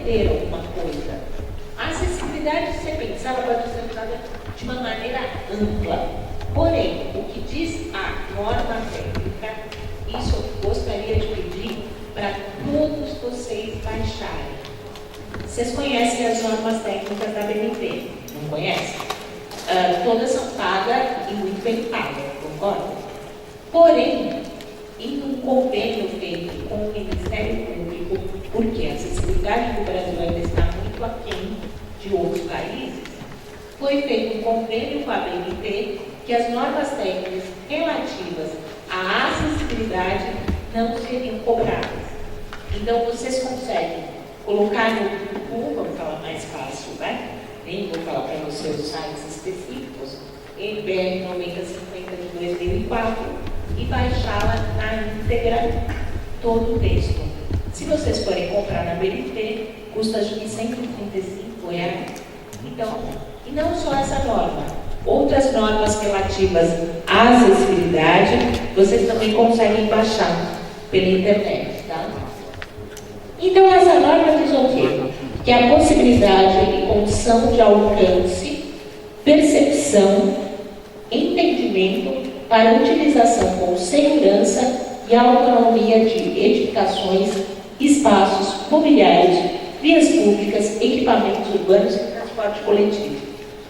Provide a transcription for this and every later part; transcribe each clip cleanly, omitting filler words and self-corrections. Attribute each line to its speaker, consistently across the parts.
Speaker 1: ter alguma coisa. A acessibilidade, se você pensar, ela pode ser usada de uma maneira ampla. Porém, o que diz a norma técnica, isso eu gostaria de pedir para todos vocês baixarem. Vocês conhecem as normas técnicas da BNT, não conhecem? Todas são pagas e muito bem pagas, concorda? Porém, em um convênio feito com o Ministério Público, porque a acessibilidade do Brasil ainda está muito aquém de outros países, foi feito um convênio com a BNT que as normas técnicas relativas à acessibilidade não seriam cobradas. Então, vocês conseguem colocar no Google, vamos falar mais fácil, né? Nem vou falar para você os sites específicos, NBR 9050 de 2004, e baixá-la na íntegra, todo o texto. Se vocês forem comprar na BNT, custa acho que R$135. Então, e não só essa norma, outras normas relativas à acessibilidade, vocês também conseguem baixar pela internet, tá? Então, essa norma diz o quê? Que a possibilidade e condição de alcance, percepção, entendimento para utilização com segurança e autonomia de edificações, espaços, mobiliários, vias públicas, equipamentos urbanos e transporte coletivo.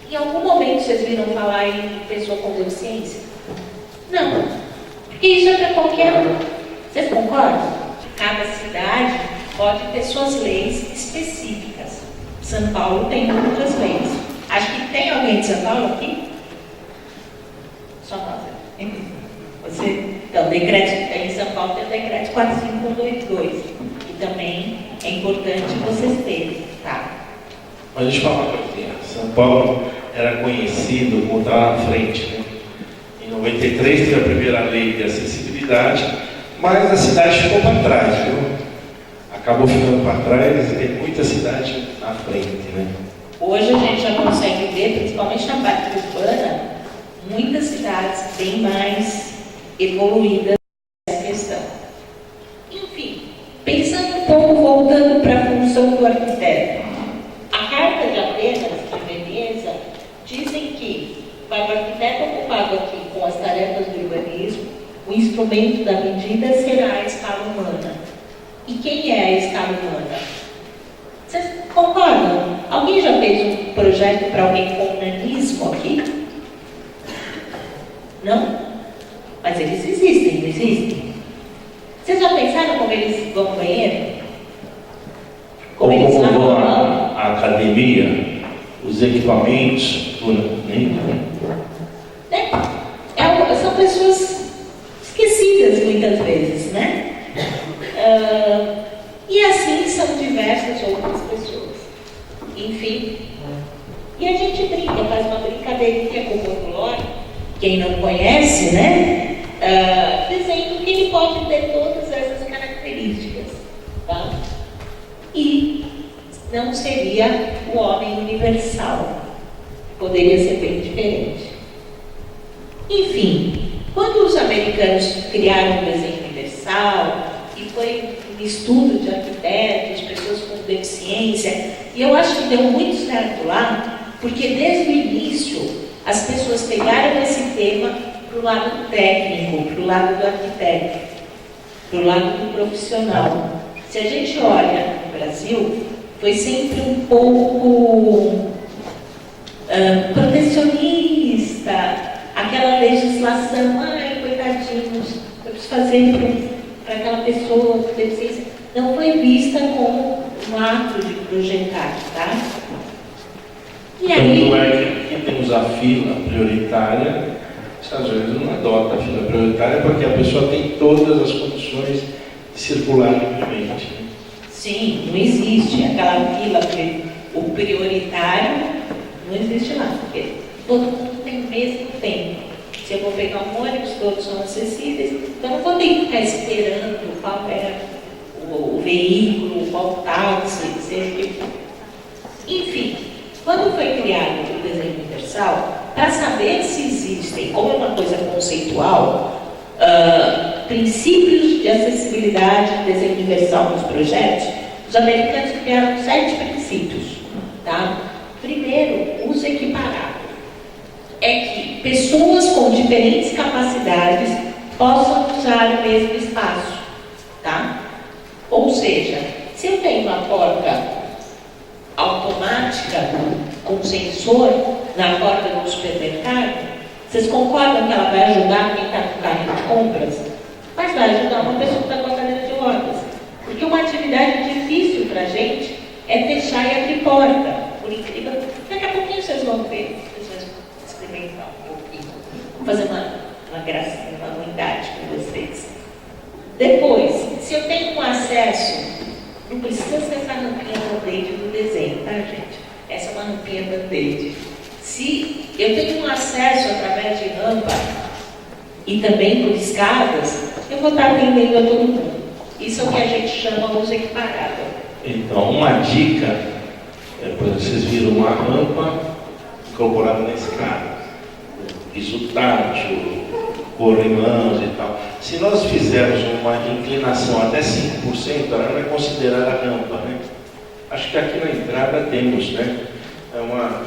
Speaker 1: Em algum momento vocês viram falar em pessoa com deficiência? Não. Porque isso é para qualquer um. Vocês concordam? Cada cidade pode ter suas leis específicas. São Paulo tem outras leis. Acho que tem alguém de São Paulo aqui? Só nós. Então, decreto, em São Paulo tem o decreto 45122, que também é importante vocês terem, tá?
Speaker 2: Mas deixa eu falar uma coisinha. São Paulo era conhecido como estar na frente, né? Em 93 teve a primeira lei de acessibilidade, mas a cidade ficou para trás, viu? Acabou ficando para trás e tem muita cidade na frente, né?
Speaker 1: Hoje a gente já consegue ver, principalmente na parte urbana, muitas cidades bem mais evoluídas nessa questão. Enfim, pensando um pouco, voltando para a função do arquiteto. A Carta de Atenas de Veneza dizem que, para o arquiteto ocupado aqui com as tarefas do urbanismo, o instrumento da medida será a escala humana. E quem é a escala humana? Vocês concordam? Alguém já fez um projeto para alguém com nanismo aqui? Não? Mas eles existem, não existem? Vocês já pensaram como eles vão ao banheiro? Como eles lavam a mão?
Speaker 2: A academia, os equipamentos,
Speaker 1: são pessoas esquecidas muitas vezes, né? E assim são diversas outras pessoas. Enfim. E a gente brinca, faz uma brincadeirinha com o folclore, quem não conhece, né? Dizendo que ele pode ter todas essas características, tá? E não seria o homem universal. Poderia ser bem diferente. Enfim, quando os americanos criaram o desenho universal, e foi um estudo de arquitetos, pessoas com deficiência, e eu acho que deu muito certo lá, porque desde o início as pessoas pegaram esse tema para o lado técnico, para o lado do arquiteto, para o lado do profissional. Se a gente olha no Brasil, foi sempre um pouco protecionista, aquela legislação, ai, coitadinhos, eu preciso fazer para aquela pessoa com deficiência. Não foi vista como um ato de projetar, tá? E aí...
Speaker 2: Tanto é que aqui temos a fila prioritária, às vezes não adota a fila prioritária porque a pessoa tem todas as condições de circular livremente.
Speaker 1: Sim, não existe aquela fila, o prioritário não existe lá, porque todo mundo tem o mesmo tempo. Se eu vou pegar um ônibus, todos são acessíveis, então não vou ter que ficar esperando qual é o veículo, qual táxi, seja o que for. Enfim, quando foi criado o desenho universal, para saber se existem, como é uma coisa conceitual, princípios de acessibilidade e desenho universal nos projetos, Os americanos criaram 7 princípios. Tá? Primeiro, uso equiparado. É que pessoas com diferentes capacidades possam usar o mesmo espaço. Tá? Ou seja, se eu tenho uma porta automática com sensor na porta do supermercado, vocês concordam que ela vai ajudar quem está com carrinho de compras? Mas vai ajudar uma pessoa que está com a cadeira de rodas. Porque uma atividade difícil para a gente é fechar e abrir porta. Por incrível, daqui a pouquinho vocês vão ver, vocês vão experimentar um pouquinho. Vou fazer uma gracinha, uma unidade com vocês. Depois, se eu tenho um acesso, não precisa ser essa rampinha band-aid do desenho, tá, gente? Essa é uma rampinha band-aid. Se eu tenho um acesso através de rampa e também por escadas, eu vou estar atendendo a todo mundo. Isso é o que a gente chama uso equiparado.
Speaker 2: Então, uma dica, por exemplo, vocês viram uma rampa incorporada na escada, piso tátil, corrimãos e tal. Se nós fizermos uma inclinação até 5%, ela não é considerada rampa, né? Acho que aqui na entrada temos, né? É uma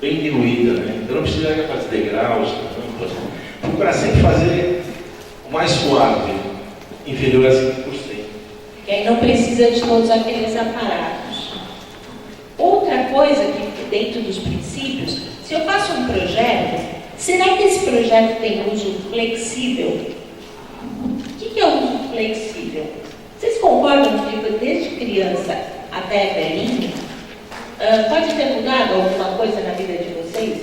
Speaker 2: bem diluída, né? Então não precisaria fazer degraus, rampas. Procurar sempre fazer o mais suave, inferior a 5%.
Speaker 1: E aí não precisa de todos aqueles aparatos. Outra coisa que dentro dos princípios, se eu faço um projeto, será que esse projeto tem uso flexível? O que é o uso flexível? Vocês concordam comigo, desde criança até velhinho, pode ter mudado alguma coisa na vida de vocês?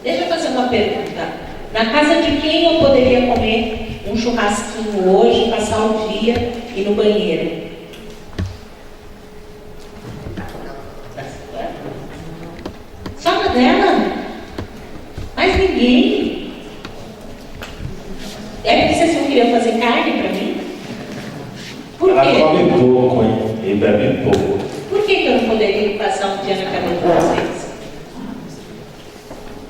Speaker 1: Deixa eu fazer uma pergunta. Na casa de quem eu poderia comer um churrasquinho hoje, passar o dia e ir no banheiro? Só na dela? Mas ninguém? É porque vocês não queriam fazer carne para mim? Por
Speaker 2: Ela
Speaker 1: quê?
Speaker 2: come pouco, hein? E bebe pouco.
Speaker 1: Por que eu não poderia passar um dia na casa de vocês?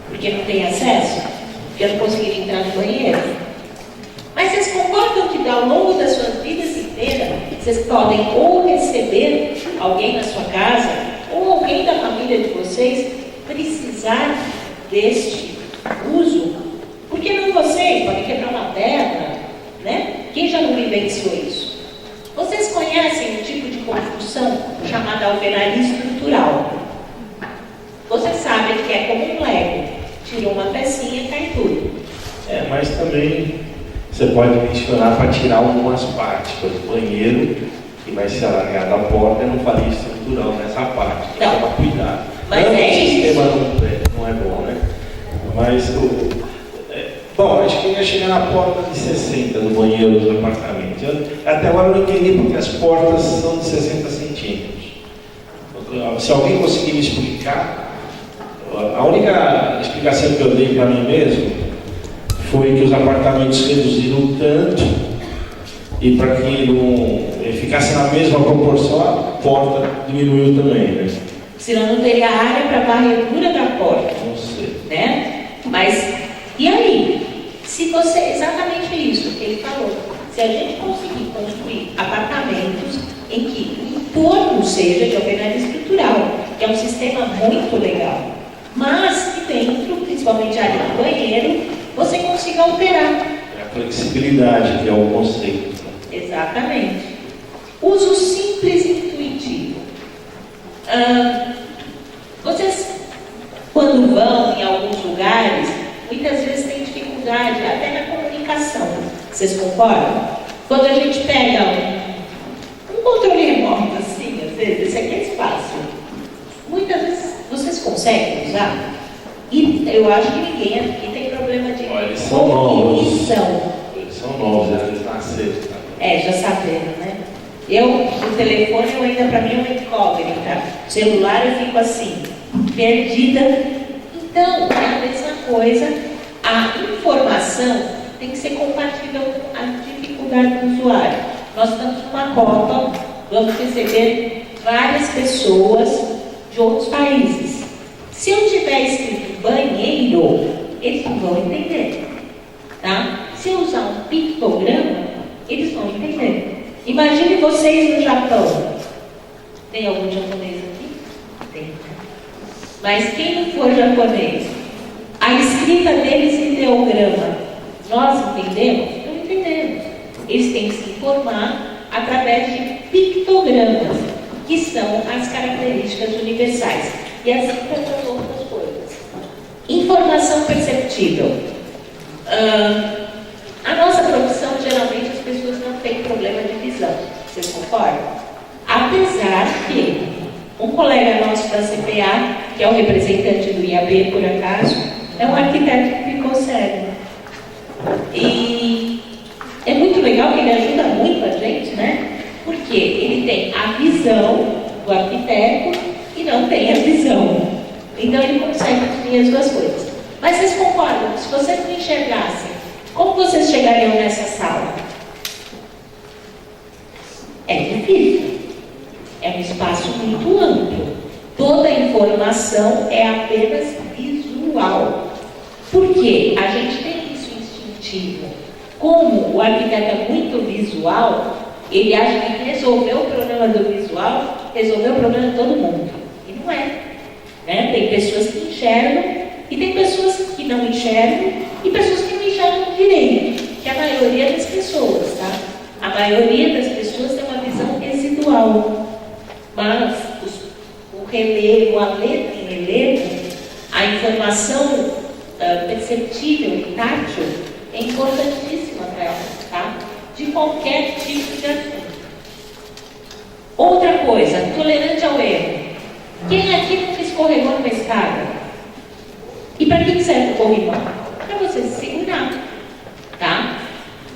Speaker 1: Porque não tem acesso? Porque eu não conseguiria entrar no banheiro? Mas vocês concordam que ao longo das suas vidas inteiras, vocês podem ou receber alguém na sua casa, ou alguém da família de vocês precisar deste uso? Por que não vocês? Podem quebrar uma perna, né? Quem já não vivenciou isso? Vocês conhecem um tipo de construção chamada alvenaria estrutural? Vocês sabem que é como um Lego. Tirou uma pecinha e cai tudo.
Speaker 2: Mas também você pode mencionar para tirar algumas partes, por exemplo, banheiro, que vai ser alargado a porta, não faria estrutural nessa parte. Tem que tomar cuidado.
Speaker 1: Mas
Speaker 2: não,
Speaker 1: é
Speaker 2: o sistema
Speaker 1: isso.
Speaker 2: não é bom, né? Mas, bom, acho que ia chegar na porta de 60 do banheiro dos apartamentos. Até agora eu não entendi porque as portas são de 60 centímetros. Se alguém conseguir me explicar, a única explicação que eu dei para mim mesmo foi que os apartamentos reduziram tanto e para que não ficasse na mesma proporção, a porta diminuiu também, né?
Speaker 1: Senão não teria área para varredura da porta.
Speaker 2: Não sei.
Speaker 1: Né? Mas, e aí? Se você, exatamente isso que ele falou, se a gente conseguir construir apartamentos em que o entorno seja de alvenaria estrutural, que é um sistema muito legal, mas que dentro, principalmente a área do banheiro, você consiga alterar.
Speaker 2: É a flexibilidade que é o conceito.
Speaker 1: Exatamente. Uso simples e intuitivo. Vocês, quando vão em alguns lugares, muitas vezes têm dificuldade até na comunicação. Vocês concordam? Quando a gente pega um controle remoto, assim, às vezes, esse aqui é fácil. Muitas vezes vocês conseguem usar? E eu acho que ninguém aqui tem problema de
Speaker 2: Eles são novos.
Speaker 1: cognição.
Speaker 2: Eles são novos, eles nasceram.
Speaker 1: Já sabendo, né? O telefone ainda para mim é uma incógnita. O celular eu fico assim, perdida. Então, é a mesma coisa. A informação tem que ser compatível com a dificuldade do usuário. Nós estamos numa Copa, vamos receber várias pessoas de outros países. Se eu tiver escrito banheiro, eles não vão entender. Tá? Se eu usar um pictograma, eles vão entender. Imagine vocês no Japão. Tem algum japonês aqui? Tem. Mas quem não for japonês, a escrita deles em ideograma, nós entendemos? Não entendemos. Eles têm que se informar através de pictogramas, que são as características universais. E assim tantas outras coisas. Informação perceptível. A nossa profissão, geralmente, as pessoas não têm problema de visão. Vocês concordam? Apesar que um colega nosso da CPA, que é o representante do IAB, por acaso, é um arquiteto que ficou cego. E é muito legal que ele ajuda muito a gente, né? Porque ele tem a visão do arquiteto e não tem a visão. Então ele consegue unir as duas coisas. Mas vocês concordam que se vocês não enxergassem, como vocês chegariam nessa sala? É difícil. É um espaço muito amplo. Toda a informação é apenas visual. Porque a gente tem isso instintivo. Como o arquiteto é muito visual, ele acha que resolveu o problema do visual, resolveu o problema de todo mundo. E não é. Né? Tem pessoas que enxergam e tem pessoas que não enxergam e pessoas que não enxergam direito, que é a maioria das pessoas, tá? A maioria das pessoas tem uma visão residual. Mas o relevo, a letra em relevo, a informação perceptível e tátil é importantíssima para ela, tá? De qualquer tipo de assunto. Outra coisa, tolerante ao erro. Quem aqui nunca escorregou numa escada? E para que serve o corrimão? Para você se segurar, tá?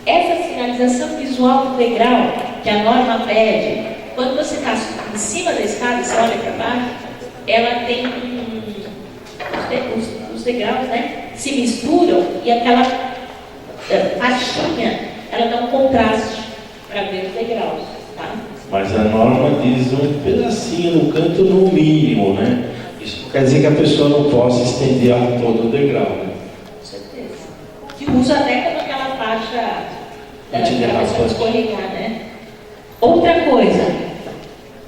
Speaker 1: Essa sinalização visual do degrau que a norma pede, quando você está em cima da escada, você olha para baixo, ela tem os degraus, né? Se misturam e aquela faixinha, ela dá um contraste para ver os degraus, tá?
Speaker 2: Mas a norma diz um pedacinho no canto no mínimo, né? Isso não quer dizer que a pessoa não possa estender todo o degrau, né?
Speaker 1: Com certeza. Que usa até como aquela faixa para a pessoa escorregar, né? Outra coisa,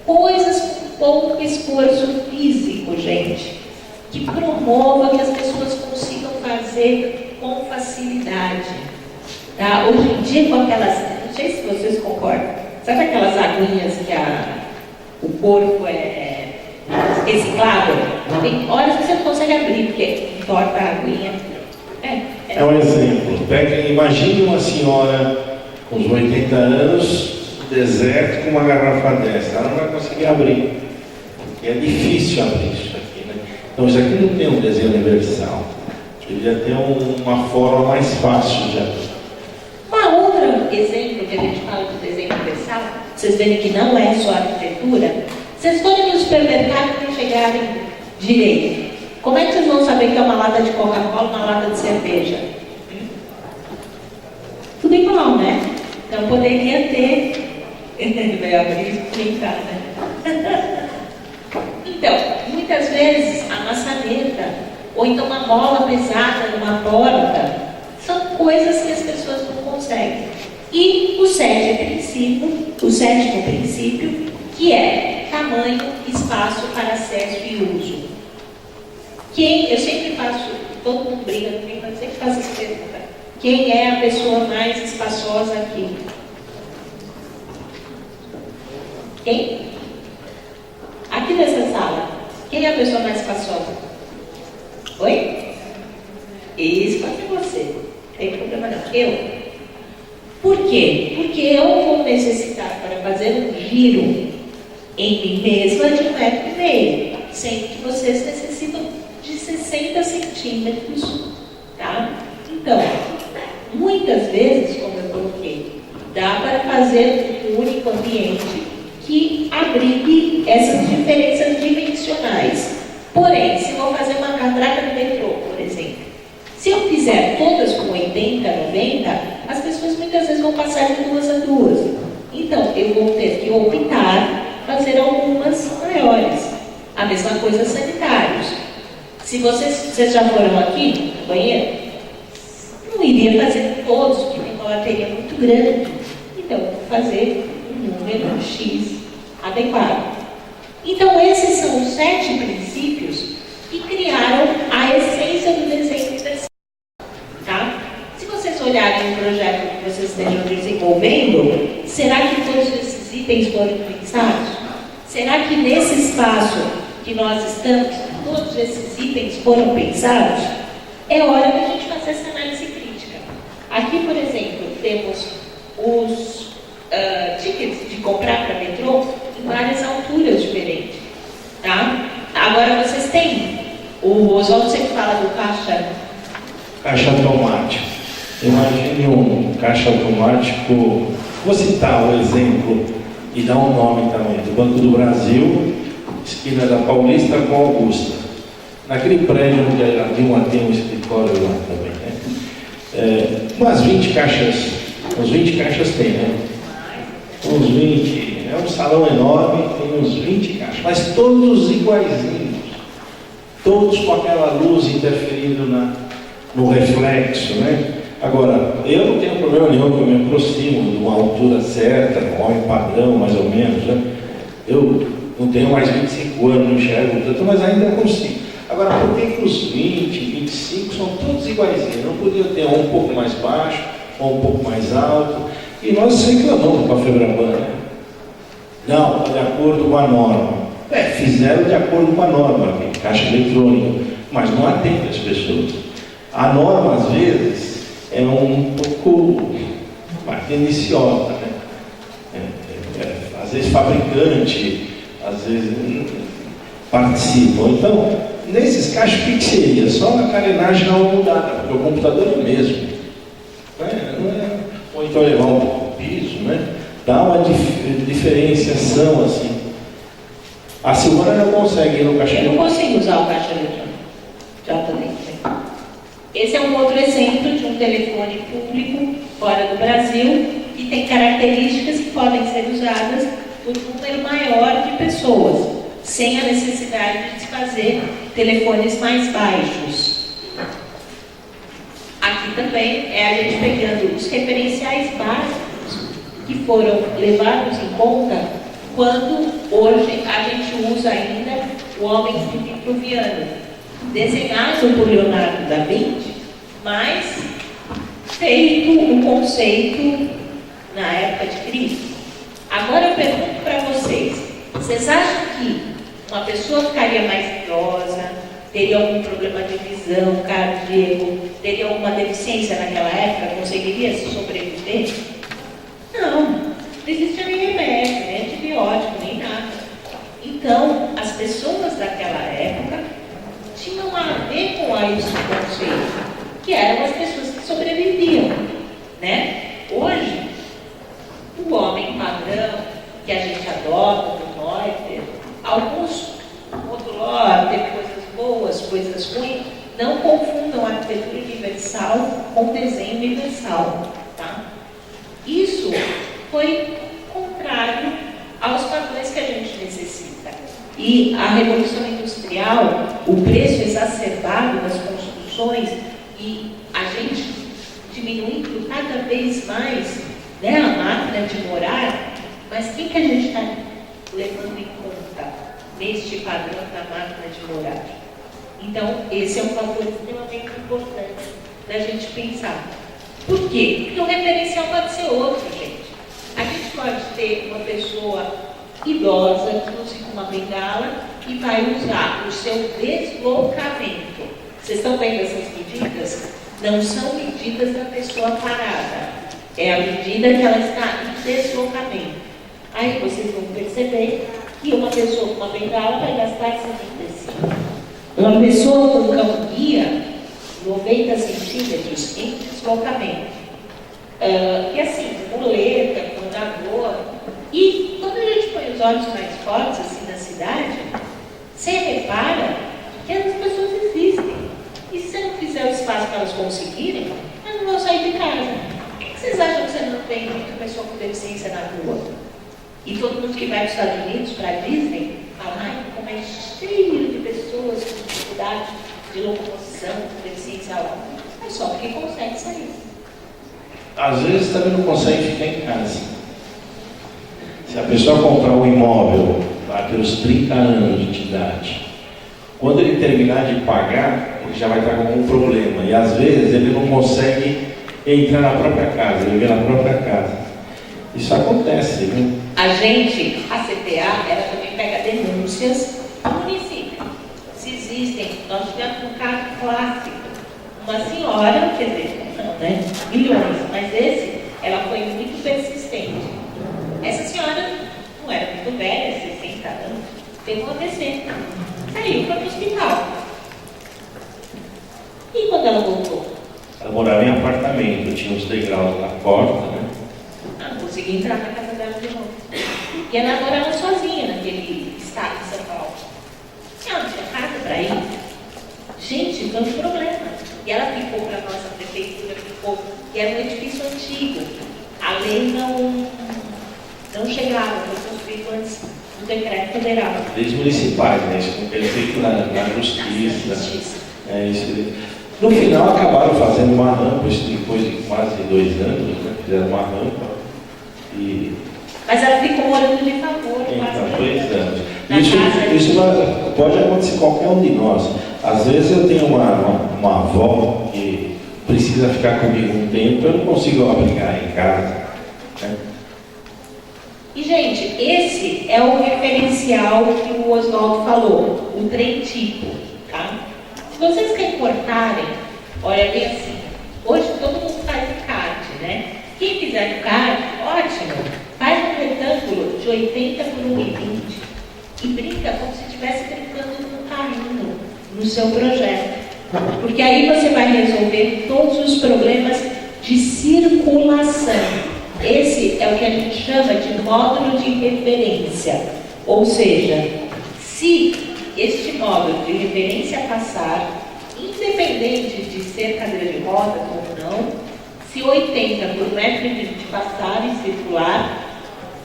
Speaker 1: coisas com pouco esforço físico, gente, que promova que as pessoas consigam fazer com facilidade. Tá? Hoje em dia, com aquelas, não sei se vocês concordam, sabe aquelas aguinhas que o corpo é reciclável? Tem horas que você não consegue abrir, porque entorta a aguinha.
Speaker 2: É um exemplo. Imagine uma senhora com uns 80 anos, no deserto, com uma garrafa dessa. Ela não vai conseguir abrir. Porque é difícil abrir isso aqui, né? Então, isso aqui não tem um desenho universal. Devia ter uma forma mais fácil de abrir.
Speaker 1: Outro exemplo que a gente fala de desenho universal, vocês verem que não é só arquitetura. Vocês forem no supermercado e não chegarem direito. Como é que vocês vão saber que é uma lata de Coca-Cola, uma lata de cerveja? Tudo igual, né? Então poderia ter. Ele vai abrir e brincar, né? Então, muitas vezes a maçaneta, ou então uma mola pesada numa porta, são coisas que as pessoas não conseguem. E o sétimo princípio, que é tamanho, espaço para acesso e uso. Eu sempre faço, todo mundo briga comigo, mas eu sempre faço essa pergunta. Quem é a pessoa mais espaçosa aqui? Quem? Aqui nessa sala, quem é a pessoa mais espaçosa? Oi? Isso pode ser você. Não tem problema não. Eu. Por quê? Porque eu vou necessitar para fazer um giro em mim mesma de 1,5 m, sendo que vocês necessitam de 60 centímetros, tá? Então, muitas vezes, como eu coloquei, dá para fazer um único ambiente que abrigue essas diferenças dimensionais. Porém, se eu vou fazer uma catraca no metrô, por exemplo, se eu fizer todas com 80, 90, as pessoas muitas vezes vão passar de 2 a 2. Então, eu vou ter que optar fazer algumas maiores. A mesma coisa sanitários. Se vocês já foram aqui no banheiro, não iria fazer todos, porque tem uma bateria muito grande. Então, vou fazer um número X adequado. Então, esses são os 7 princípios que criaram a essência do desenho universal. Tá? Se vocês olharem o projeto que vocês estejam desenvolvendo, será que todos esses itens foram pensados? Será que nesse espaço que nós estamos, todos esses itens foram pensados? É hora da gente fazer essa análise crítica. Aqui, por exemplo, temos os tickets de comprar para metrô em várias alturas diferentes. Tá? Agora vocês têm, o Oswaldo sempre fala do
Speaker 2: caixa automático. Imagine um caixa automático, vou citar o exemplo e dar um nome também, do Banco do Brasil, esquina da Paulista com Augusta. Naquele prédio onde a Dilma tem um escritório lá também, né? Umas 20 caixas, uns 20 caixas tem, né? Uns 20, é um salão enorme, tem uns 20 caixas, mas todos iguaizinhos, todos com aquela luz interferindo no reflexo, né? Agora, eu não tenho problema nenhum, que eu me aproximo de uma altura certa, um homem padrão, mais ou menos, né? Eu não tenho mais 25 anos, não enxergo tanto, mas ainda consigo. Agora, por que os 20, 25 são todos iguaizinhos? Não podia ter um pouco mais baixo, ou um pouco mais alto? E nós reclamamos com a Febraban, né? Não, de acordo com a norma. Fizeram de acordo com a norma, caixa eletrônica, mas não atende as pessoas. A norma, às vezes, é um pouco tendenciosa, né? Às vezes fabricante, às vezes participam. Então, nesses caixas, o que seria? Só a carenagem não mudada, porque o computador é o mesmo. Não é? Ou então levar um piso, né? Dá uma diferenciação assim. A Silvana não consegue ir no caixa eletrônico.
Speaker 1: Eu não consigo usar o caixa eletrônico. Já também. Esse é um outro exemplo de um telefone público fora do Brasil que tem características que podem ser usadas por um número maior de pessoas, sem a necessidade de se fazer telefones mais baixos. Aqui também é a gente pegando os referenciais básicos que foram levados em conta quando hoje a gente usa ainda o Homem Vitruviano, desenhado por Leonardo da Vinci, mas feito o conceito na época de Cristo. Agora eu pergunto para vocês, vocês acham que uma pessoa ficaria mais idosa, teria algum problema de visão, cardíaco, teria alguma deficiência naquela época, conseguiria se sobreviver? Não, não existia nem remédio, nem antibiótico, nem nada. Então, as pessoas daquela época tinham a ver com esse conceito, que eram as pessoas que sobreviviam, né? Hoje, o homem padrão que a gente adota, do Noiter, alguns modulor, tem coisas boas, coisas ruins, não confundam a arquitetura universal com desenho universal, tá? Isso foi contrário aos padrões que a gente necessita. E a Revolução Industrial, o preço exacerbado das construções e a gente diminuindo cada vez mais, né, a máquina de morar, mas o que a gente está levando em conta neste padrão da máquina de morar? Então, esse é um fator extremamente importante da gente pensar. Por quê? Porque o referencial pode ser outro, gente. A gente pode ter uma pessoa idosa que usa uma bengala e vai usar o seu deslocamento. Vocês estão vendo essas medidas? Não são medidas da pessoa parada. É a medida que ela está em deslocamento. Aí vocês vão perceber que uma pessoa com uma bengala vai gastar 75. Uma pessoa com cão guia, 90 centímetros em deslocamento. E assim, muleta, andador. E quando a gente põe os olhos mais fortes assim na cidade, você repara que as pessoas existem. E se você não fizer o espaço para elas conseguirem, elas não vão sair de casa. Por que vocês acham que você não tem muita pessoa com deficiência na rua? E todo mundo que vai para os Estados Unidos, para a Disney, fala, ai, como é cheio de pessoas com dificuldade de locomoção, com deficiência alta. É só porque consegue sair.
Speaker 2: Às vezes também não consegue ficar em casa. Se a pessoa comprar um imóvel lá pelos 30 anos de idade, quando ele terminar de pagar, ele já vai estar com algum problema. E às vezes ele não consegue entrar na própria casa, viver na própria casa. Isso acontece, viu?
Speaker 1: A CPA, ela também pega denúncias do município. Se existem, nós tivemos um caso clássico. Uma senhora, quer dizer, não, né? Milhões, mas ela foi muito persistente. Essa senhora não era muito velha, 60 anos, pegou a AVC, saiu para o hospital. E quando ela voltou?
Speaker 2: Ela morava em apartamento, tinha os degraus na porta, né?
Speaker 1: Não consegui entrar na casa dela de novo. E ela morava sozinha naquele estado de São Paulo. Ela não tinha casa para ir. Gente, foi um problema. E ela ficou para a nossa prefeitura, que era um edifício antigo. A lei não chegava, foi construído antes do decreto federal.
Speaker 2: Leis municipais, né? Isso não é feito na justiça. É isso. No final acabaram fazendo uma rampa, isso depois de quase 2 anos, né? Fizeram uma rampa.
Speaker 1: Mas ela ficou morando de favor,
Speaker 2: então, 2 anos. Isso pode acontecer com qualquer um de nós. Às vezes eu tenho uma avó que precisa ficar comigo um tempo, eu não consigo abrigar em casa. Né?
Speaker 1: E, gente, esse é o referencial que o Oswaldo falou, o trem tipo, tá? Se vocês recortarem, olha bem assim, hoje todo mundo faz o CAD, né? Quem fizer o CAD, ótimo, faz um retângulo de 80 por 1,20 e brinca como se estivesse brincando num carrinho no seu projeto. Porque aí você vai resolver todos os problemas de circulação. Esse é o que a gente chama de módulo de referência. Ou seja, se este módulo de referência passar, independente de ser cadeira de rodas ou não, se 80 por 1,20 m passar e circular,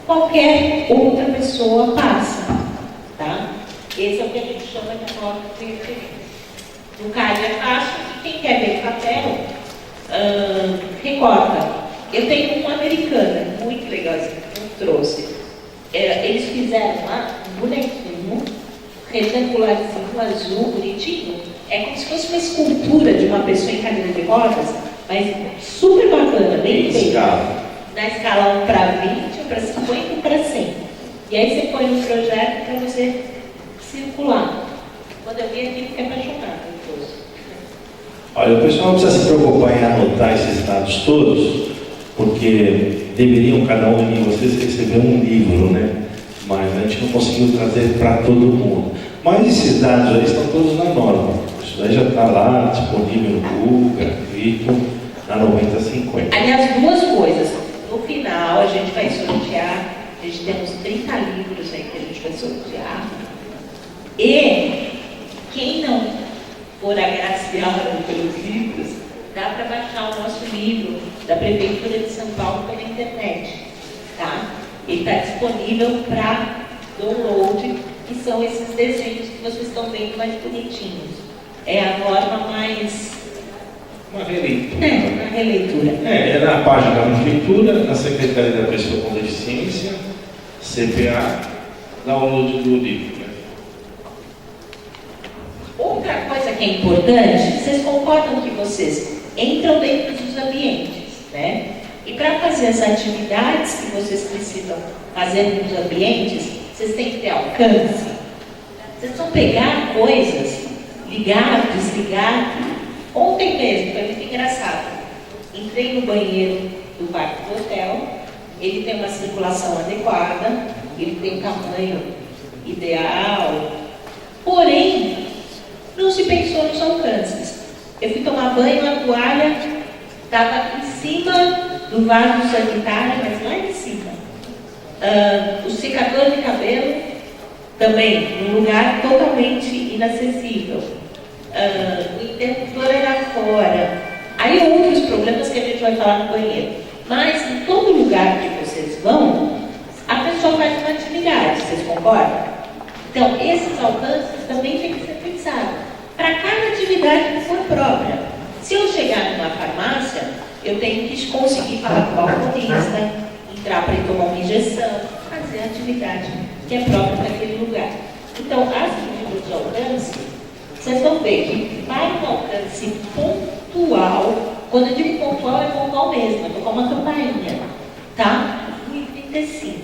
Speaker 1: qualquer outra pessoa passa. Tá? Esse é o que a gente chama de módulo de referência. No CAD é fácil, e quem quer ver papel, recorta. Eu tenho uma americana, muito legalzinha, que eu trouxe. Eles fizeram lá um bonequinho, retangularzinho, azul, bonitinho. É como se fosse uma escultura de uma pessoa em cadeira de rodas, mas super bacana, bem feita. Na escala 1 para 20, 1 para 50, 1 para 100. E aí você põe no projeto para você circular. Quando eu vi aqui, fiquei apaixonada.
Speaker 2: Olha, o pessoal não precisa se preocupar em anotar esses dados todos, porque deveriam cada um de vocês receber um livro, né? Mas a gente não conseguiu trazer para todo mundo. Mas esses dados aí estão todos na norma. Isso daí já está lá, disponível no Google, gratuito, na 9050.
Speaker 1: Aliás, 2 coisas. No final, a gente vai sortear, a gente tem uns 30 livros aí que a gente vai sortear. E quem não for agraciado pelos livros, dá para baixar o nosso livro da Prefeitura de São Paulo pela internet, tá? Ele está disponível para download, que são esses desenhos que vocês estão vendo mais bonitinhos. É a norma mais...
Speaker 2: Uma releitura.
Speaker 1: Uma releitura.
Speaker 2: É na página da Prefeitura, na Secretaria da Pessoa com Deficiência, CPA, download do livro.
Speaker 1: Outra coisa que é importante, vocês concordam que vocês entram dentro dos ambientes, né? E para fazer as atividades que vocês precisam fazer nos ambientes, vocês têm que ter alcance. Vocês vão pegar coisas, ligar, desligar. Ontem mesmo, foi muito engraçado. Entrei no banheiro do quarto do hotel, ele tem uma circulação adequada, ele tem um tamanho ideal, porém, não se pensou nos alcances. Eu fui tomar banho, a toalha estava em cima do vaso sanitário, mas lá em cima. O secador de cabelo também, num lugar totalmente inacessível. O interruptor era fora. Aí outros problemas que a gente vai falar no banheiro. Mas em todo lugar que vocês vão, a pessoa faz uma atividade, vocês concordam? Então, esses alcances também têm que ser pensados para cada atividade que for própria. Se eu chegar numa farmácia, eu tenho que conseguir falar com o balconista, entrar para ir tomar uma injeção, fazer fazer a atividade que é própria daquele lugar. Então, as medidas de alcance, vocês vão ver que para um alcance pontual, quando eu digo pontual, é pontual mesmo, é tocar uma campainha, tá? 1,35.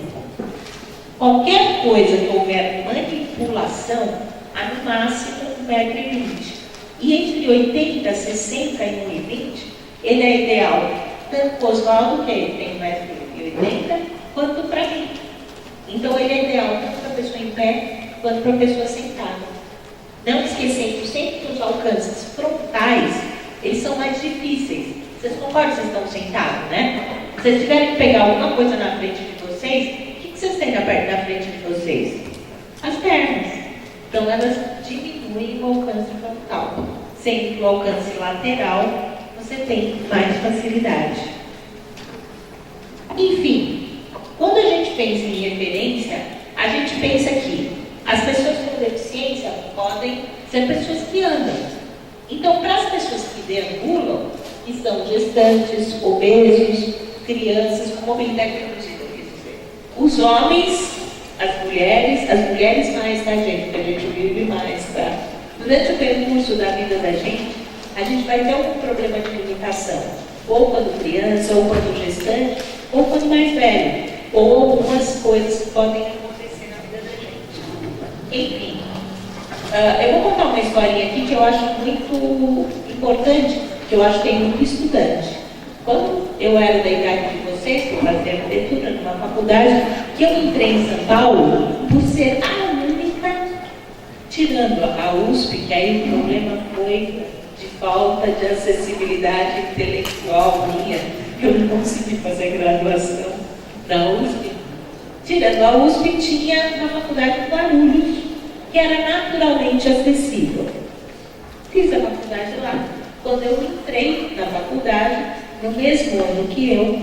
Speaker 1: Qualquer coisa que houver manipulação, há no máximo 1,20 m. E entre 80, 60 e 1,20 m, ele é ideal tanto para o Oswaldo, que tem 1,80 m, quanto para mim. Então, ele é ideal tanto para a pessoa em pé, quanto para a pessoa sentada. Não esquecendo sempre que os alcances frontais, eles são mais difíceis. Vocês concordam que vocês estão sentados, né? Se vocês tiverem que pegar alguma coisa na frente de vocês, o que vocês têm na frente de vocês? As pernas. Então, elas diminuem o alcance frontal. Sendo que o alcance lateral, você tem mais facilidade. Enfim, quando a gente pensa em referência, a gente pensa que as pessoas com deficiência podem ser pessoas que andam. Então, para as pessoas que deambulam, que são gestantes, obesos, crianças com mobilidade reduzida, eu quis dizer. Os homens, as mulheres mais, tá, gente? Porque a gente vive mais, tá? Durante o percurso da vida da gente, a gente vai ter algum problema de limitação. Ou quando criança, ou quando gestante, ou quando mais velho. Ou algumas coisas que podem acontecer na vida da gente. Enfim, eu vou contar uma historinha aqui que eu acho muito importante, que eu acho que tem muito estudante. Quando eu era da idade de vocês, que eu fazia arquitetura numa faculdade, que eu entrei em São Paulo por ser a única, tirando a USP, que aí o problema foi de falta de acessibilidade intelectual minha, que eu não consegui fazer graduação na USP. Tirando a USP, tinha na faculdade de Guarulhos, que era naturalmente acessível. Fiz a faculdade lá. Quando eu entrei na faculdade, no mesmo ano que eu,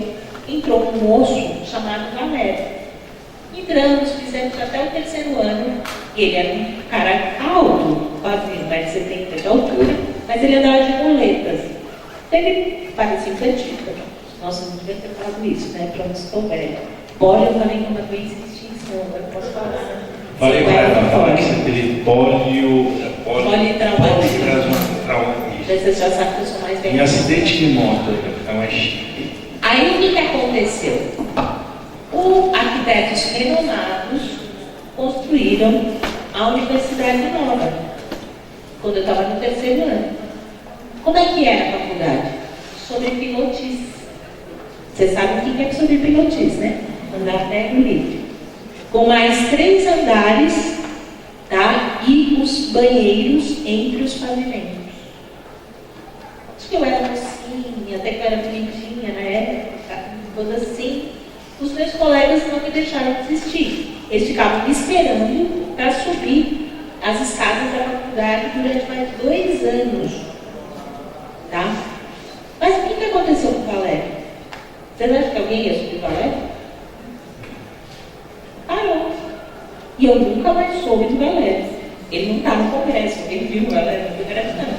Speaker 1: entrou um moço chamado Valério. Entramos, fizemos até o terceiro ano. Ele era um cara alto, quase 1,70 m de altura, mas ele andava de muletas. Ele parecia infantil. Nossa, não devia ter falado isso, né? Pronto, estou velha. Bora, eu falei que uma doença de extinção, agora posso falar.
Speaker 2: Falei para ela, fala que você teve
Speaker 1: politraumatismo. Você já sabe que eu sou mais velha.
Speaker 2: Em acidente de moto, para ficar mais chique.
Speaker 1: Aí o que aconteceu? Arquitetos renomados construíram a Universidade Nova, quando eu estava no terceiro ano. Como é que era a faculdade? Sobre pilotis. Você sabe o que é sobre pilotis, né? Andar ferro livre. Com mais 3 andares, tá? E os banheiros entre os pavimentos. Acho que eu era mocinha, até que eu era bonitinha na época, toda assim. Os meus colegas não me deixaram desistir. Eles ficavam me esperando para subir as escadas da faculdade durante mais 2 anos. Tá? Mas o que aconteceu com o Valério? Vocês acham que alguém ia subir o Valério? Parou. E eu nunca mais soube do Valério. Ele não estava no congresso, alguém viu o Valério no congresso, não.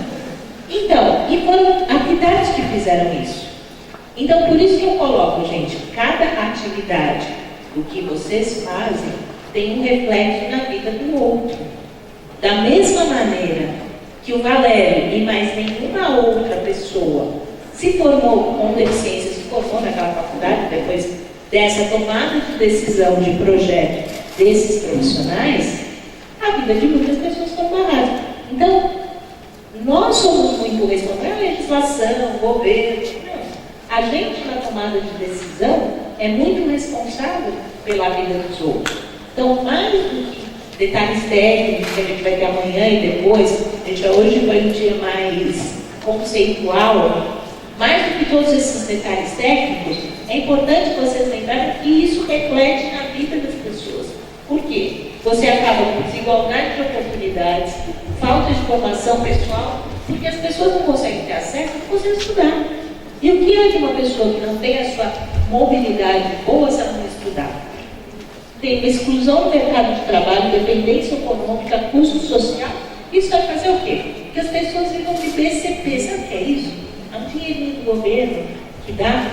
Speaker 1: Então, e foram arquitetos que fizeram isso. Então, por isso que eu coloco, gente, cada atividade do que vocês fazem tem um reflexo na vida do outro. Da mesma maneira que o Valério e mais nenhuma outra pessoa se formou com deficiência, se formou naquela faculdade, depois dessa tomada de decisão de projeto desses profissionais, a vida de muitas pessoas foi barrada. Então, nós somos muito responsáveis, a legislação, o governo, não. A gente, na tomada de decisão, é muito responsável pela vida dos outros. Então, mais do que detalhes técnicos que a gente vai ter amanhã e depois, a gente hoje foi um dia mais conceitual, mais do que todos esses detalhes técnicos, é importante vocês lembrarem que isso reflete na vida das pessoas. Por quê? Você acaba com desigualdade de oportunidades, falta de formação pessoal, porque as pessoas não conseguem ter acesso, não conseguem estudar. E o que é de uma pessoa que não tem a sua mobilidade boa se ela não estudar? Tem exclusão do mercado de trabalho, dependência econômica, custo social. Isso vai fazer o quê? Que as pessoas vivam de BCP. Sabe o que é isso? É um dinheirinho do governo que dá,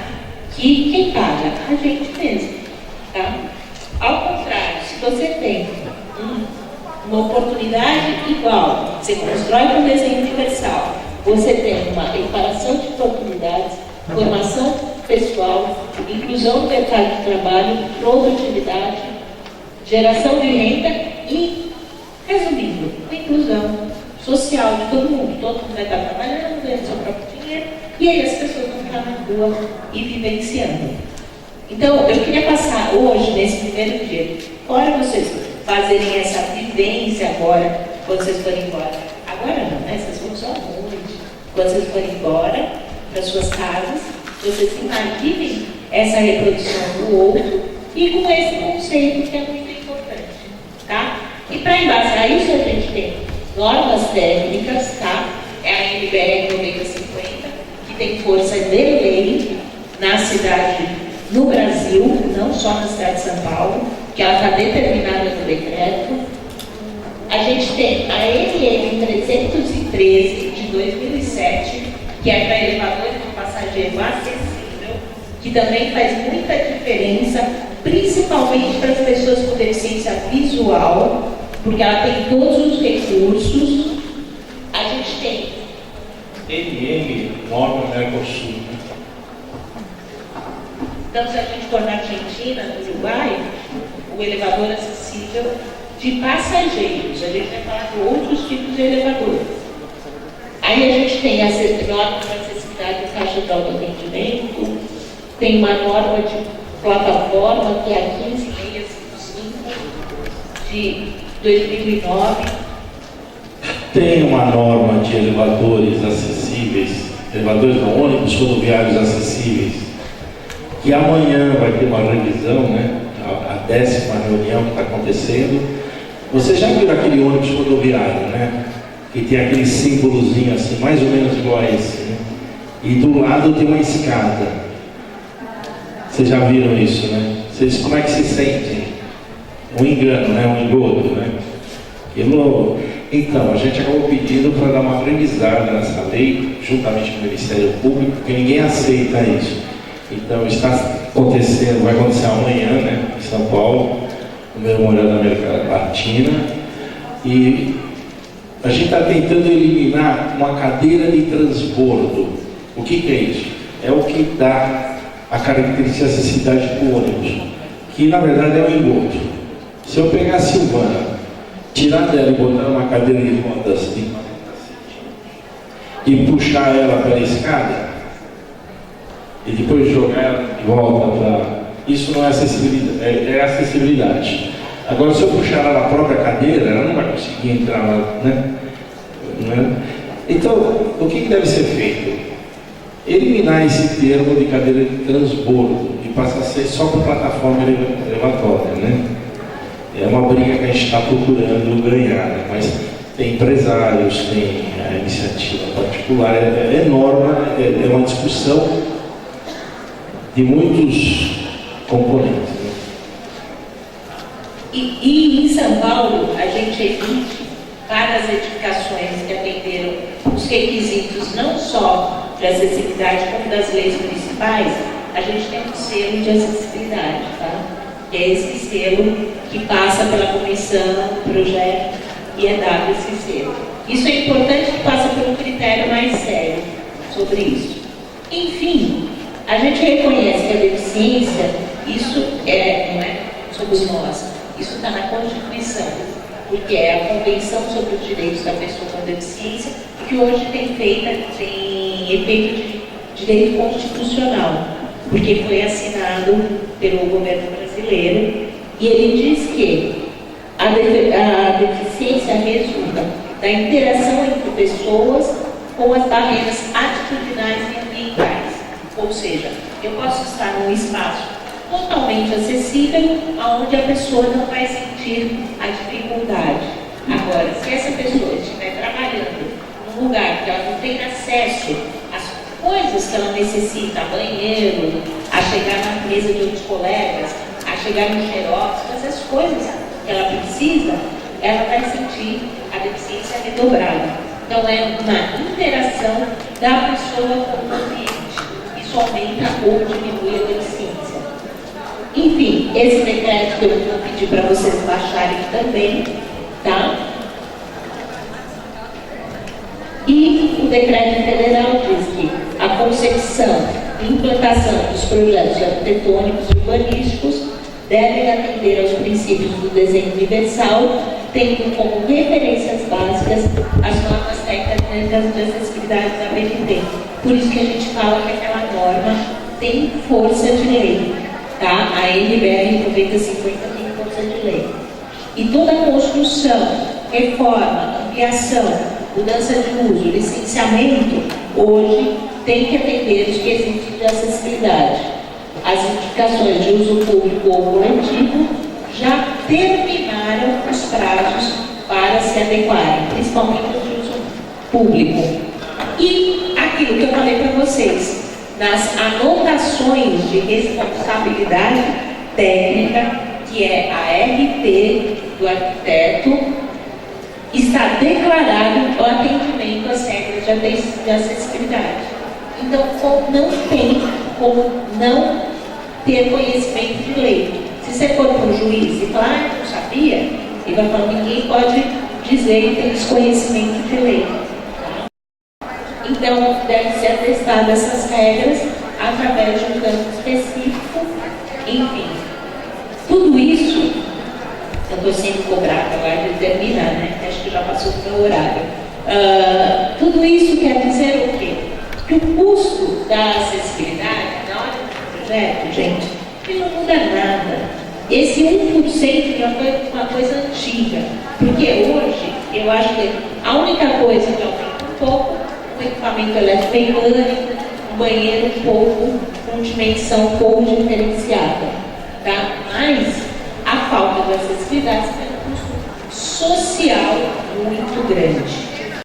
Speaker 1: que quem paga? A gente mesmo. Tá? Ao contrário, se você tem uma oportunidade igual, você constrói com desenho universal, você tem uma equiparação de oportunidades, formação pessoal, inclusão no mercado de trabalho, produtividade, geração de renda e, resumindo, a inclusão social de todo mundo. Todo mundo vai estar trabalhando, ganhando seu próprio dinheiro, e aí as pessoas vão ficar na rua e vivenciando. Então, eu queria passar hoje, nesse primeiro dia, fora vocês fazerem essa vivência agora, quando vocês forem embora. Agora não, né? Vocês vão só à noite. Quando vocês forem embora para suas casas, vocês imaginem essa reprodução do outro e com esse conceito que é muito importante, tá? E para embasar isso, a gente tem normas técnicas, tá? É a NBR 9050, que tem força de lei na cidade, no Brasil, não só na cidade de São Paulo, que ela está determinada no decreto. A gente tem a NN 313 de 2007, que é para elevadores de passageiro acessível, que também faz muita diferença, principalmente para as pessoas com deficiência visual, porque ela tem todos os recursos. A gente tem
Speaker 2: NN, norma Mercosul.
Speaker 1: Então, se a gente for na Argentina, no Uruguai, o elevador acessível de passageiros, a gente vai falar de outros tipos de elevador. Aí a gente tem a norma de acessibilidade do caixa de autoatendimento, tem uma norma de plataforma, que é a 15655 de 2009.
Speaker 2: Tem uma norma de elevadores acessíveis, elevadores não, ônibus rodoviários acessíveis, que amanhã vai ter uma revisão, né? A 10ª reunião que está acontecendo. Você já viu aquele ônibus rodoviário, né? Que tem aquele símbolozinho assim, mais ou menos igual a esse, né? E do lado tem uma escada. Vocês já viram isso, né? Vocês como é que se sentem? Um engano, né? Um engodo, né? Então, a gente acabou pedindo para dar uma revisada nessa lei, juntamente com o Ministério Público, porque ninguém aceita isso. Então, está acontecendo, vai acontecer amanhã, né, em São Paulo, no Memorial da América Latina, e a gente está tentando eliminar uma cadeira de transbordo. O que é isso? É o que dá a característica de acessibilidade para o ônibus, que na verdade é um engodo. Se eu pegar a Silvana, tirar dela e botar numa cadeira de rodas e puxar ela pela escada, e depois jogar ela de volta para... Isso não é acessibilidade, é acessibilidade. Agora, se eu puxar ela na própria cadeira, ela não vai conseguir entrar lá, né? Então, o que deve ser feito? Eliminar esse termo de cadeira de transbordo e passar a ser só por plataforma elevatória, né? É uma briga que a gente está procurando ganhar, né? Mas tem empresários, tem a iniciativa particular, é norma, é uma discussão de muitos componentes. Né?
Speaker 1: E em São Paulo, a gente emite várias edificações que atenderam os requisitos não só de acessibilidade, como das leis municipais. A gente tem um selo de acessibilidade, tá? Que é esse selo que passa pela comissão, projeto, e é dado esse selo. Isso é importante, que passa por um critério mais sério sobre isso. Enfim, a gente reconhece que a deficiência, isso não é somos nós, isso está na Constituição, porque é a Convenção sobre os Direitos da Pessoa com Deficiência, que hoje tem efeito de direito constitucional, porque foi assinado pelo governo brasileiro, e ele diz que a deficiência resulta da interação entre pessoas com as barreiras atitudinais e ambientais. Ou seja, eu posso estar num espaço totalmente acessível, onde a pessoa não vai sentir a dificuldade. Agora, se essa pessoa estiver trabalhando num lugar que ela não tem acesso às coisas que ela necessita, a banheiro, a chegar na mesa de outros colegas, a chegar no xerox, fazer as coisas que ela precisa, ela vai sentir a deficiência redobrada. Então, é uma interação da pessoa com o ambiente. Isso aumenta ou diminui a deficiência. Enfim, esse decreto que eu vou pedir para vocês baixarem também, tá? E o decreto federal diz que a concepção e implantação dos projetos arquitetônicos e urbanísticos devem atender aos princípios do desenho universal, tendo como referências básicas as normas técnicas de acessibilidade da BNT. Por isso que a gente fala que aquela norma tem força de lei, tá? A NBR 9050 tem força de lei. E toda construção, reforma, ampliação, mudança de uso, licenciamento, hoje tem que atender os quesitos de acessibilidade. As indicações de uso público ou coletivo já terminaram os prazos para se adequarem, principalmente os de uso público. E aquilo que eu falei para vocês, nas anotações de responsabilidade técnica, que é a RT do arquiteto, está declarado o atendimento às regras de acessibilidade. Então, não tem como não ter conhecimento de lei. Se você for para um juiz e falar, não sabia, ele vai falar, ninguém pode dizer que tem desconhecimento de lei. Então, devem ser atestadas essas regras através de um campo específico. Enfim, tudo isso, eu estou sendo cobrada agora de terminar, né? Acho que já passou do meu horário. Tudo isso quer dizer o quê? Que o custo da acessibilidade, na hora do projeto, gente, ele não muda nada. Esse 1% já foi uma coisa antiga, porque hoje, eu acho que a única coisa que aumenta um pouco, o equipamento eletromecânico, um banheiro um pouco, com dimensão um pouco diferenciada, tá? Mas a falta de acessibilidade tem um custo social muito grande.